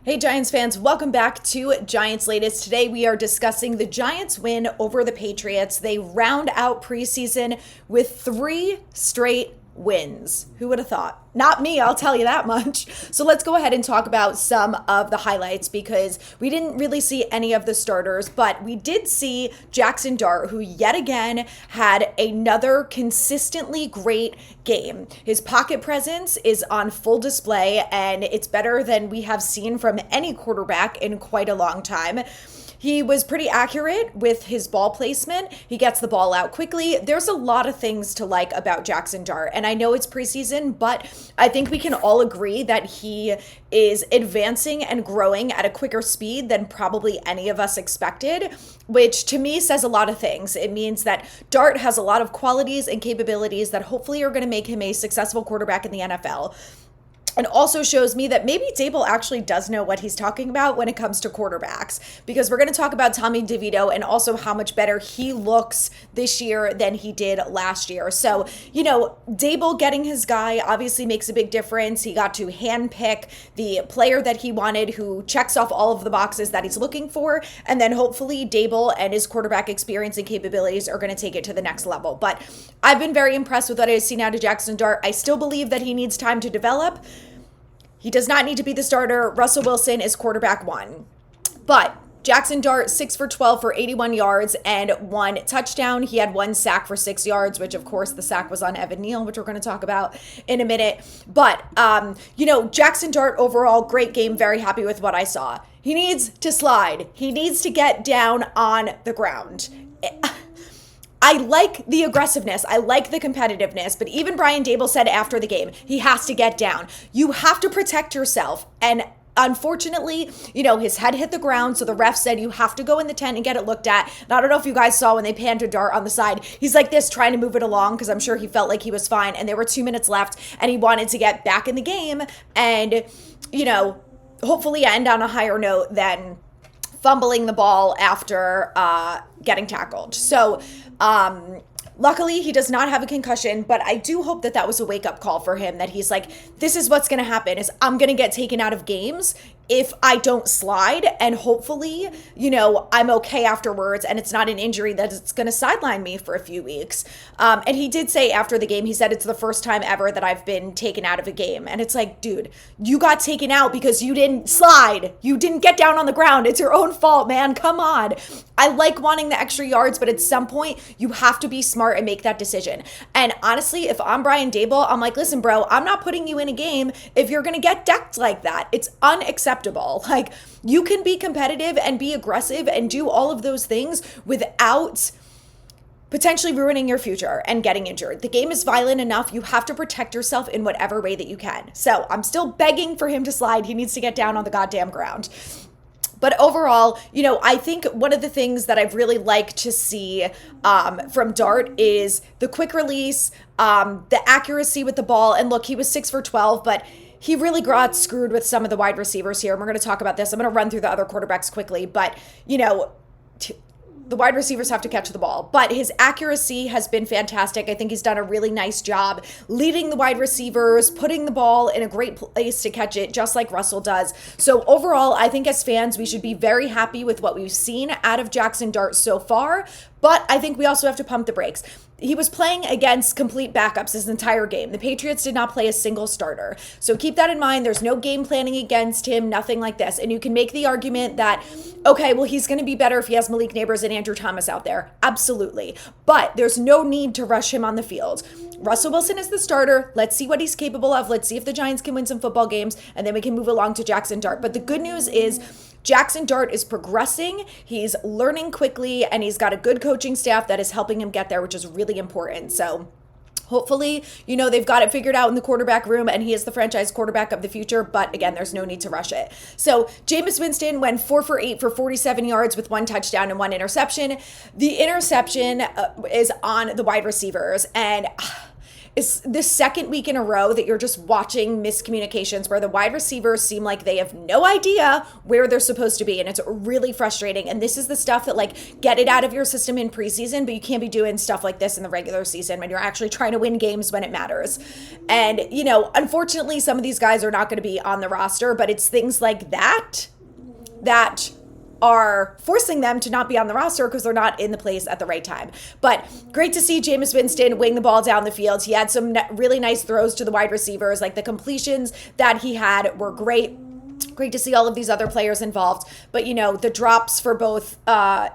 Hey Giants fans, welcome back to Giants Latest. Today we are discussing the Giants win over the Patriots. They round out preseason with 3 straight wins. Who would have thought? Not me, I'll tell you that much. So let's go ahead and talk about some of the highlights because we didn't really see any of the starters, but we did see Jackson Dart, who yet again had another consistently great game. His pocket presence is on full display, and it's better than we have seen from any quarterback in quite a long time. He was pretty accurate with his ball placement. He gets the ball out quickly. There's a lot of things to like about Jackson Dart. And I know it's preseason, but I think we can all agree that he is advancing and growing at a quicker speed than probably any of us expected, which to me says a lot of things. It means that Dart has a lot of qualities and capabilities that hopefully are going to make him a successful quarterback in the NFL. And also shows me that maybe Dable actually does know what he's talking about when it comes to quarterbacks, because we're going to talk about Tommy DeVito and also how much better he looks this year than he did last year. So, Dable getting his guy obviously makes a big difference. He got to handpick the player that he wanted, who checks off all of the boxes that he's looking for. And then hopefully Dable and his quarterback experience and capabilities are going to take it to the next level. But I've been very impressed with what I've seen out of Jackson Dart. I still believe that he needs time to develop. He does not need to be the starter. Russell Wilson is quarterback 1. But Jackson Dart, 6 for 12 for 81 yards and 1 touchdown. He had 1 sack for 6 yards, which of course the sack was on Evan Neal, which we're going to talk about in a minute. But, Jackson Dart overall, great game. Very happy with what I saw. He needs to slide. He needs to get down on the ground. I like the aggressiveness. I like the competitiveness. But even Brian Dable said after the game, he has to get down. You have to protect yourself. And unfortunately, his head hit the ground. So the ref said you have to go in the tent and get it looked at. And I don't know if you guys saw when they panned to Dart on the side. He's like this, trying to move it along because I'm sure he felt like he was fine. And there were 2 minutes left and he wanted to get back in the game and, hopefully end on a higher note than fumbling the ball after getting tackled. So, luckily, he does not have a concussion, but I do hope that was a wake-up call for him, that he's like, this is what's going to happen, is I'm going to get taken out of games if I don't slide, and hopefully, I'm okay afterwards, and it's not an injury that it's going to sideline me for a few weeks. And he did say after the game, he said, it's the first time ever that I've been taken out of a game. And it's like, dude, you got taken out because you didn't slide. You didn't get down on the ground. It's your own fault, man. Come on. I like wanting the extra yards, but at some point, you have to be smart and make that decision. And honestly, if I'm Brian Dable, I'm like, listen, bro, I'm not putting you in a game if you're going to get decked like that. It's unacceptable. Like, you can be competitive and be aggressive and do all of those things without potentially ruining your future and getting injured. The game is violent enough. You have to protect yourself in whatever way that you can. So I'm still begging for him to slide. He needs to get down on the goddamn ground. But overall, I think one of the things that I've really liked to see from Dart is the quick release, the accuracy with the ball. And look, he was 6 for 12, but he really got screwed with some of the wide receivers here. And we're going to talk about this. I'm going to run through the other quarterbacks quickly. But, the wide receivers have to catch the ball, but his accuracy has been fantastic. I think he's done a really nice job leading the wide receivers, putting the ball in a great place to catch it, just like Russell does. So overall, I think as fans, we should be very happy with what we've seen out of Jackson Dart so far, but I think we also have to pump the brakes. He was playing against complete backups his entire game. The Patriots did not play a single starter. So keep that in mind. There's no game planning against him, nothing like this. And you can make the argument that, okay, well, he's going to be better if he has Malik Neighbors and Andrew Thomas out there. Absolutely. But there's no need to rush him on the field. Russell Wilson is the starter. Let's see what he's capable of. Let's see if the Giants can win some football games, and then we can move along to Jackson Dart. But the good news is Jackson Dart is progressing. He's learning quickly, and he's got a good coaching staff that is helping him get there, which is really important. So hopefully, they've got it figured out in the quarterback room, and he is the franchise quarterback of the future. But again, there's no need to rush it. So Jameis Winston went 4 for 8 for 47 yards with 1 touchdown and 1 interception. The interception is on the wide receivers, and it's the second week in a row that you're just watching miscommunications where the wide receivers seem like they have no idea where they're supposed to be. And it's really frustrating. And this is the stuff that, like, get it out of your system in preseason, but you can't be doing stuff like this in the regular season when you're actually trying to win games when it matters. And, unfortunately, some of these guys are not going to be on the roster, but it's things like that are forcing them to not be on the roster because they're not in the place at the right time. But great to see Jameis Winston wing the ball down the field. He had some really nice throws to the wide receivers. Like, the completions that he had were great. Great to see all of these other players involved. But, the drops for both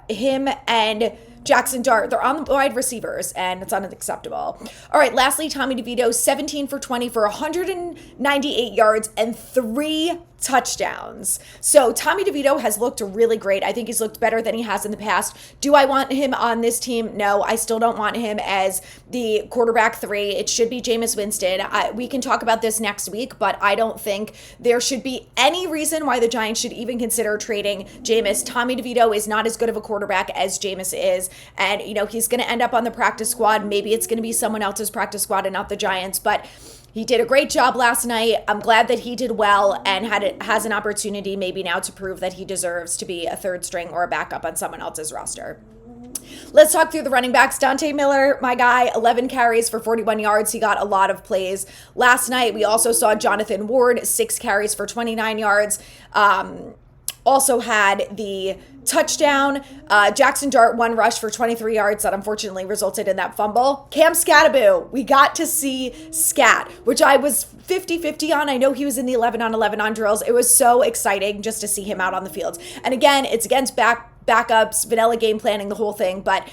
him and Jackson Dart, they're on the wide receivers, and it's unacceptable. All right, lastly, Tommy DeVito, 17 for 20 for 198 yards and 3 touchdowns. So Tommy DeVito has looked really great. I think he's looked better than he has in the past. Do I want him on this team? No, I still don't want him as the quarterback 3. It should be Jameis Winston. We can talk about this next week, but I don't think there should be any reason why the Giants should even consider trading Jameis. Tommy DeVito is not as good of a quarterback as Jameis is, and he's going to end up on the practice squad. Maybe it's going to be someone else's practice squad and not the Giants, but he did a great job last night. I'm glad that he did well and has an opportunity maybe now to prove that he deserves to be a third string or a backup on someone else's roster. Let's talk through the running backs. Dante Miller, my guy, 11 carries for 41 yards. He got a lot of plays last night. We also saw Jonathan Ward, 6 carries for 29 yards. Also had the touchdown. Jackson Dart, 1 rush for 23 yards that unfortunately resulted in that fumble. Cam Scataboo, we got to see Scat, which I was 50-50 on. I know he was in the 11-on-11 on drills. It was so exciting just to see him out on the field. And again, it's against backups, vanilla game planning, the whole thing, but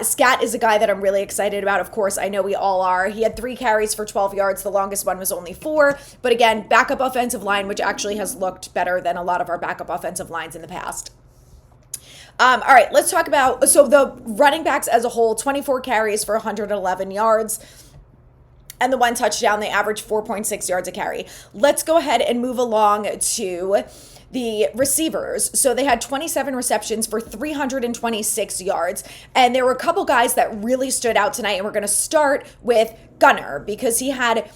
Scat is a guy that I'm really excited about. Of course, I know we all are. He had 3 carries for 12 yards. The longest one was only 4. But again, backup offensive line, which actually has looked better than a lot of our backup offensive lines in the past. All right, let's talk about, so the running backs as a whole, 24 carries for 111 yards. And the 1 touchdown, they averaged 4.6 yards a carry. Let's go ahead and move along to the receivers. So they had 27 receptions for 326 yards. And there were a couple guys that really stood out tonight. And we're going to start with Gunner because he had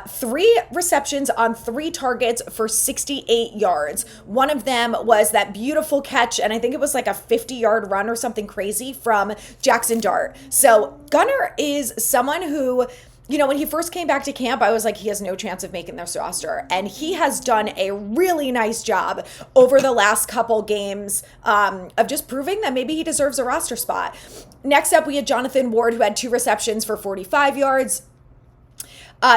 3 receptions on 3 targets for 68 yards. One of them was that beautiful catch, and I think it was like a 50-yard run or something crazy from Jackson Dart. So Gunner is someone who, when he first came back to camp, I was like, he has no chance of making this roster. And he has done a really nice job over the last couple games of just proving that maybe he deserves a roster spot. Next up, we had Jonathan Ward, who had 2 receptions for 45 yards.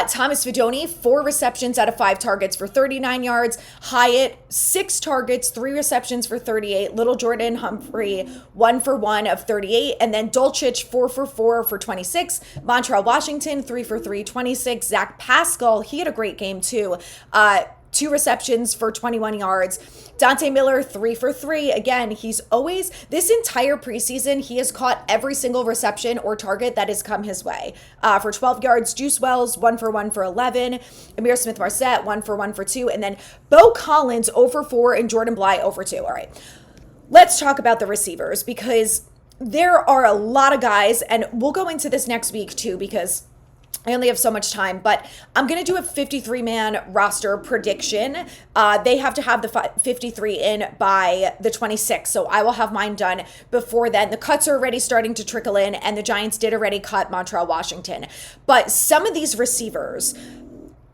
Thomas Fidone, 4 receptions out of 5 targets for 39 yards. Hyatt, 6 targets, 3 receptions for 38. Little Jordan Humphrey, 1 for 1 of 38. And then Dulcich, 4 for 4 for 26. Montreal Washington, 3 for 3, 26. Zach Pascal, he had a great game too. 2 receptions for 21 yards. Dante Miller, 3 for 3. Again, he's always, this entire preseason, he has caught every single reception or target that has come his way. For 12 yards, Juice Wells, 1 for 1 for 11. Amir Smith-Marset, 1 for 1 for 2. And then Bo Collins, 0 for 4, and Jordan Bly, 0 for 2. All right, let's talk about the receivers because there are a lot of guys, and we'll go into this next week too because I only have so much time, but I'm going to do a 53-man roster prediction. They have to have the 53 in by the 26th, so I will have mine done before then. The cuts are already starting to trickle in, and the Giants did already cut Montreal Washington. But some of these receivers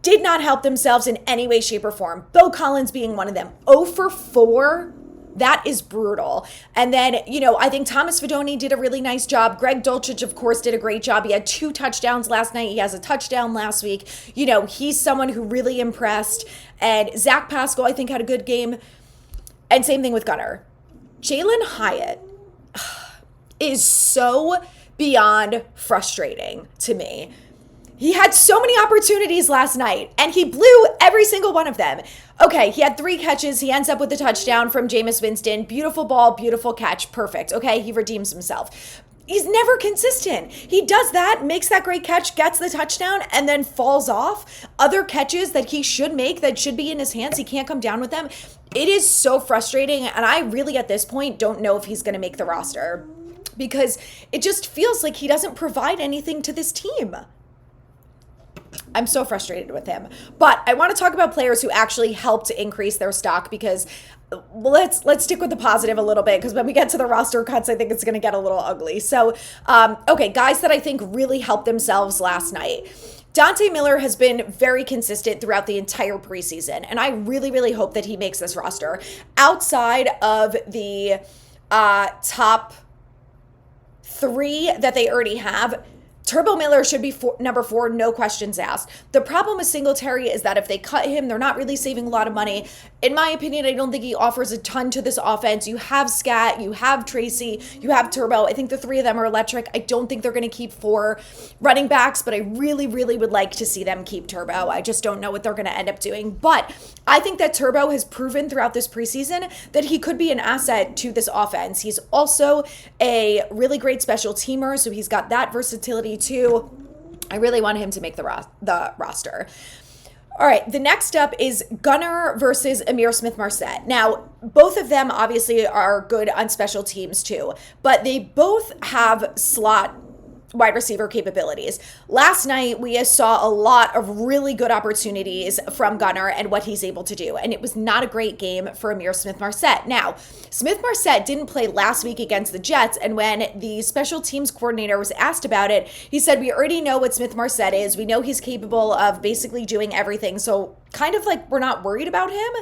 did not help themselves in any way, shape, or form. Bo Collins being one of them. 0 for 4. That is brutal. And then, I think Thomas Fidone did a really nice job. Greg Dulcich, of course, did a great job. He had 2 touchdowns last night. He has a touchdown last week. He's someone who really impressed. And Zach Pascal, I think, had a good game. And same thing with Gunner. Jalen Hyatt is so beyond frustrating to me. He had so many opportunities last night, and he blew every single one of them. Okay, he had 3 catches. He ends up with the touchdown from Jameis Winston. Beautiful ball, beautiful catch. Perfect. Okay, he redeems himself. He's never consistent. He does that, makes that great catch, gets the touchdown, and then falls off. Other catches that he should make that should be in his hands, he can't come down with them. It is so frustrating, and I really, at this point, don't know if he's going to make the roster because it just feels like he doesn't provide anything to this team. I'm so frustrated with him. But I want to talk about players who actually helped to increase their stock because let's stick with the positive a little bit because when we get to the roster cuts, I think it's going to get a little ugly. So, okay, guys that I think really helped themselves last night. Dante Miller has been very consistent throughout the entire preseason, and I really, really hope that he makes this roster. Outside of the top 3 that they already have, Turbo Miller should be number 4, no questions asked. The problem with Singletary is that if they cut him, they're not really saving a lot of money. In my opinion, I don't think he offers a ton to this offense. You have Scat, you have Tracy, you have Turbo. I think the 3 of them are electric. I don't think they're going to keep 4 running backs, but I really, really would like to see them keep Turbo. I just don't know what they're going to end up doing. But I think that Turbo has proven throughout this preseason that he could be an asset to this offense. He's also a really great special teamer, so he's got that versatility too. I really want him to make the roster. All right, the next up is Gunnar versus Amir Smith-Marset. Now, both of them obviously are good on special teams too, but they both have slot wide receiver capabilities. Last night, we saw a lot of really good opportunities from Gunnar and what he's able to do, and it was not a great game for Amir Smith-Marset. Now, Smith-Marset didn't play last week against the Jets, and when the special teams coordinator was asked about it, he said, we already know what Smith-Marset is. We know he's capable of basically doing everything, so kind of like we're not worried about him,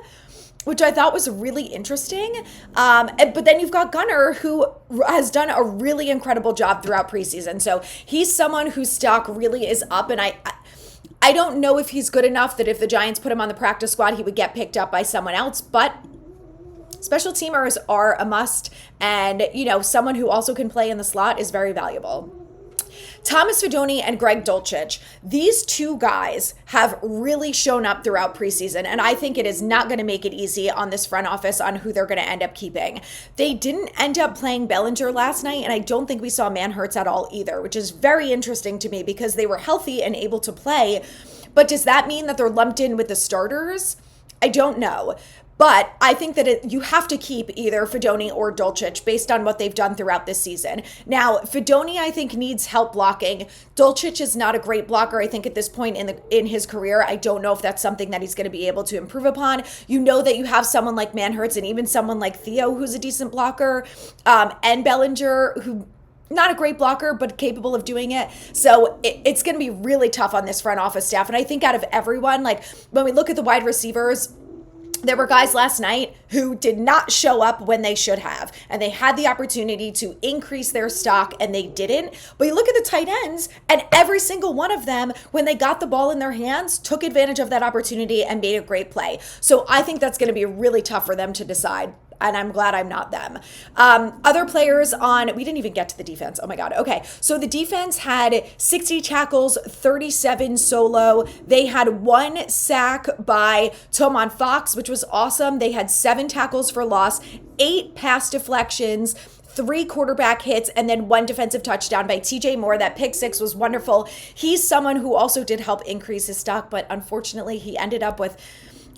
which I thought was really interesting. But then you've got Gunnar, who has done a really incredible job throughout preseason. So he's someone whose stock really is up. And I don't know if he's good enough that if the Giants put him on the practice squad, he would get picked up by someone else. But special teamers are a must. And, someone who also can play in the slot is very valuable. Thomas Fidone and Greg Dulcich, these 2 guys have really shown up throughout preseason, and I think it is not going to make it easy on this front office on who they're going to end up keeping. They didn't end up playing Bellinger last night, and I don't think we saw Manhertz at all either, which is very interesting to me because they were healthy and able to play. But does that mean that they're lumped in with the starters? I don't know. But I think that you have to keep either Fidone or Dulcich based on what they've done throughout this season. Now, Fidone, I think, needs help blocking. Dulcich is not a great blocker, I think, at this point in his career. I don't know if that's something that he's going to be able to improve upon. You know that you have someone like Manhertz and even someone like Theo, who's a decent blocker, and Bellinger, who not a great blocker, but capable of doing it. So it's going to be really tough on this front office staff. And I think out of everyone, like when we look at the wide receivers, there were guys last night who did not show up when they should have, and they had the opportunity to increase their stock and they didn't. But you look at the tight ends, and every single one of them, when they got the ball in their hands, took advantage of that opportunity and made a great play. So I think that's going to be really tough for them to decide. And I'm glad I'm not them. Other players we didn't even get to the defense. Oh my God. Okay. So the defense had 60 tackles, 37 solo. They had 1 sack by Tomon Fox, which was awesome. They had 7 tackles for loss, 8 pass deflections, 3 quarterback hits, and then 1 defensive touchdown by TJ Moore. That pick 6 was wonderful. He's someone who also did help increase his stock, but unfortunately he ended up with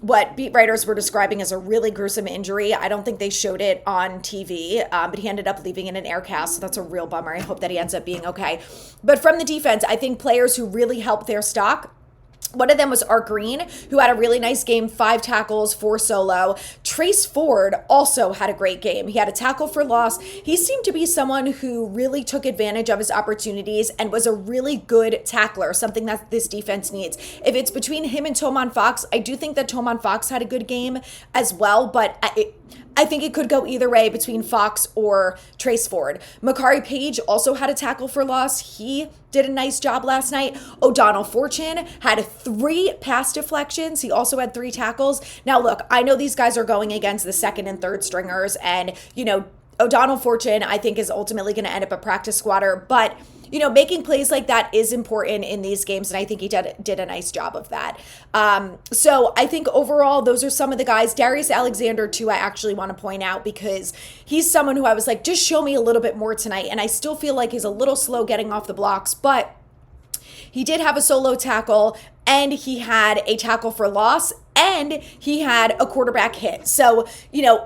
what beat writers were describing as a really gruesome injury. I don't think they showed it on TV, but he ended up leaving in an air cast, so that's a real bummer. I hope that he ends up being okay. But from the defense, I think players who really helped their stock, one of them was Art Green, who had a really nice game, 5 tackles, 4 solo. Trace Ford also had a great game. He had a tackle for loss. He seemed to be someone who really took advantage of his opportunities and was a really good tackler, something that this defense needs. If it's between him and Tomon Fox, I do think that Tomon Fox had a good game as well, but I think it could go either way between Fox or Trace Ford. Makari Page also had a tackle for loss. He did a nice job last night. O'Donnell Fortune had 3 pass deflections. He also had 3 tackles. Now, look, I know these guys are going against the second and third stringers, and, O'Donnell Fortune, I think, is ultimately going to end up a practice squatter, but making plays like that is important in these games, and I think he did a nice job of that. So I think overall, those are some of the guys. Darius Alexander, too, I actually want to point out because he's someone who I was like, just show me a little bit more tonight, and I still feel like he's a little slow getting off the blocks, but he did have a solo tackle, and he had a tackle for loss. and he had a quarterback hit. So,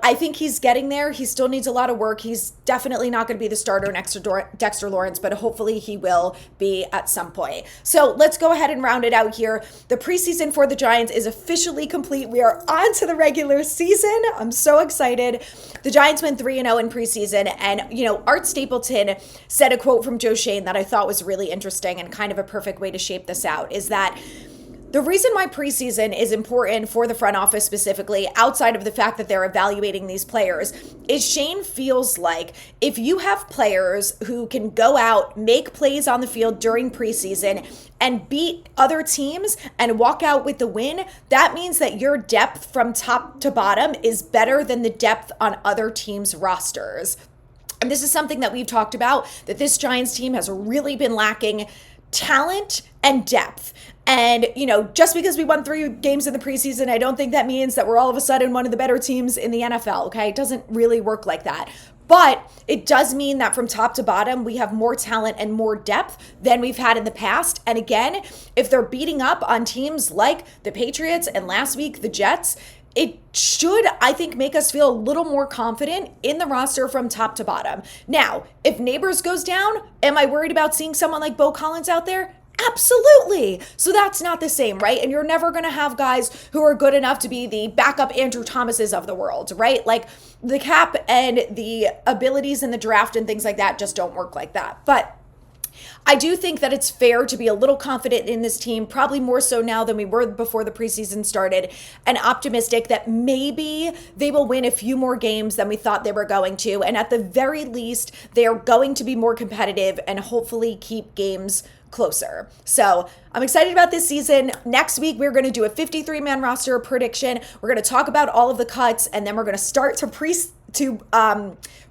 I think he's getting there. He still needs a lot of work. He's definitely not going to be the starter next to Dexter Lawrence, but hopefully he will be at some point. So let's go ahead and round it out here. The preseason for the Giants is officially complete. We are on to the regular season. I'm so excited. The Giants went 3-0 in preseason, and, Art Stapleton said a quote from Joe Shane that I thought was really interesting and kind of a perfect way to shape this out, is that the reason why preseason is important for the front office specifically, outside of the fact that they're evaluating these players, is Shane feels like if you have players who can go out, make plays on the field during preseason, and beat other teams and walk out with the win, that means that your depth from top to bottom is better than the depth on other teams' rosters. And this is something that we've talked about, that this Giants team has really been lacking talent and depth. And, just because we won 3 games in the preseason, I don't think that means that we're all of a sudden one of the better teams in the NFL, okay? It doesn't really work like that. But it does mean that from top to bottom, we have more talent and more depth than we've had in the past. And again, if they're beating up on teams like the Patriots and last week the Jets, it should, I think, make us feel a little more confident in the roster from top to bottom. Now, if Neighbors goes down, am I worried about seeing someone like Bo Collins out there? Absolutely. So that's not the same, right? And you're never going to have guys who are good enough to be the backup Andrew Thomases of the world, right? Like the cap and the abilities in the draft and things like that just don't work like that. But I do think that it's fair to be a little confident in this team, probably more so now than we were before the preseason started, and optimistic that maybe they will win a few more games than we thought they were going to. And at the very least, they are going to be more competitive and hopefully keep games closer. So I'm excited about this season. Next week, we're going to do a 53-man roster prediction. We're going to talk about all of the cuts, and then we're going to start to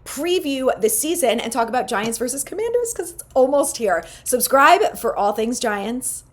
preview the season and talk about Giants versus Commanders because it's almost here. Subscribe for all things Giants.